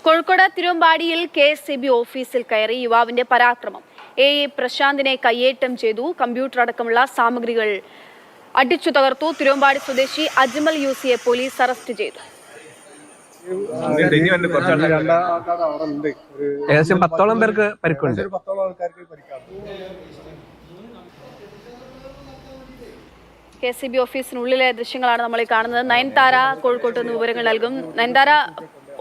Kozhikode തിരുവമ്പാടിയിൽ KSEB ഓഫീസിൽ കയറി യുവാവിന്റെ പരാക്രമം. പ്രശാന്തിനെ കയ്യേറ്റം ചെയ്തു. കമ്പ്യൂട്ടർ അടക്കമുള്ള സാമഗ്രികൾ അടിച്ചു തകർത്തു. തിരുവമ്പാടി സ്വദേശി അജ്മൽ യൂസിയെ പോലീസ് അറസ്റ്റ് ചെയ്തു. ഏകദേശം 10ഓളം പേർക്ക് പരിക്കുണ്ട്. KSEB ഓഫീസിനുള്ളിലെ ദൃശ്യങ്ങളാണ് നമ്മൾ കാണുന്നത്. നയൻതാര കോഴിക്കോട്ട് നിന്ന് വിവരങ്ങൾ നൽകും. നയൻതാര,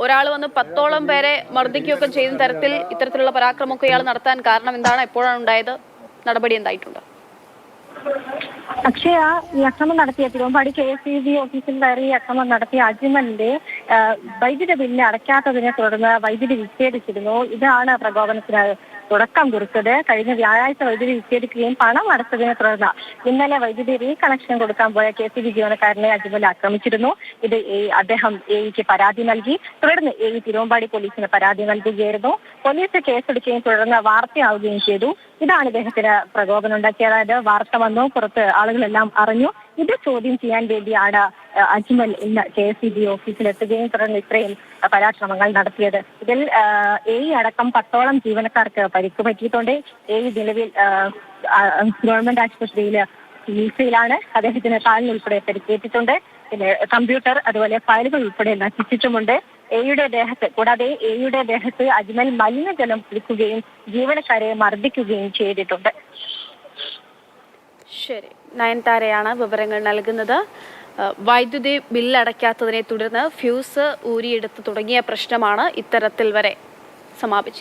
ഒരാൾ വന്ന് 10ഓളം പേരെ മർദ്ദിക്കുകയൊക്കെ ചെയ്യുന്ന തരത്തിൽ ഇത്തരത്തിലുള്ള പരാക്രമമൊക്കെ ഇയാൾ നടത്താൻ കാരണം എന്താണ്? എപ്പോഴാണ് ഉണ്ടായത്? നടപടി എന്തായിട്ടുണ്ട്? അക്ഷയ, ഈ അക്രമം നടത്തിയ തിരുവമ്പാടി KSEB ഓഫീസിൽ കയറി അക്രമം നടത്തിയ അജ്മലിന്റെ വൈദ്യുതി ബില്ല് അടയ്ക്കാത്തതിനെ തുടർന്ന് വൈദ്യുതി വിച്ഛേദിച്ചിരുന്നു. ഇതാണ് പ്രകോപനത്തിന് തുടക്കം കുറിച്ചത്. കഴിഞ്ഞ വ്യാഴാഴ്ച വൈദ്യുതി വിച്ഛേദിക്കുകയും പണം അടച്ചതിനെ തുടർന്ന് ഇന്നലെ വൈദ്യുതി റീകണക്ഷൻ കൊടുക്കാൻ പോയ KSEB ജീവനക്കാരനെ അജ്മൽ ആക്രമിച്ചിരുന്നു. ഇത് അദ്ദേഹം AEക്ക് പരാതി നൽകി. തുടർന്ന് AE തിരുവമ്പാടി പോലീസിന് പരാതി നൽകുകയായിരുന്നു. പോലീസ് കേസെടുക്കുകയും തുടർന്ന് വാർത്തയാവുകയും ചെയ്തു. ഇതാണ് ഇദ്ദേഹത്തിന് പ്രകോപനം ഉണ്ടാക്കിയത്. അതായത് വാർത്ത വന്നു, പുറത്ത് ആളുകളെല്ലാം അറിഞ്ഞു. ഇത് ചോദ്യം ചെയ്യാൻ വേണ്ടിയാണ് അജ്മൽ ഇന്ന് KSEB ഓഫീസിലെത്തുകയും തുടർന്ന് ഇത്രയും പരാക്രമങ്ങൾ നടത്തിയത്. ഇതിൽ AE അടക്കം 10ഓളം ജീവനക്കാർക്ക് പരിക്ക് പറ്റിയിട്ടുണ്ട്. AE നിലവിൽ ഗവൺമെന്റ് ആശുപത്രിയിൽ ചികിത്സയിലാണ്. അദ്ദേഹത്തിന് കാലിനുൾപ്പെടെ പരിക്കേറ്റിട്ടുണ്ട്. പിന്നെ കമ്പ്യൂട്ടർ, അതുപോലെ ഫയലുകൾ ഉൾപ്പെടെ നശിച്ചിട്ടുമുണ്ട്. കൂടാതെ AEയുടെ ദേഹത്ത് അജ്മൽ മലിനജലം കുടിക്കുകയും ജീവനക്കാരെ മർദ്ദിക്കുകയും ചെയ്തിട്ടുണ്ട്. ശരി, നയൻതാരയാണ് വിവരങ്ങൾ നൽകുന്നത്. വൈദ്യുതി ബില്ല് അടയ്ക്കാത്തതിനെ തുടർന്ന് ഫ്യൂസ് ഊരിയെടുത്ത് തുടങ്ങിയ പ്രശ്നമാണ് ഇത്തരത്തിൽ വരെ സമാപിച്ചത്.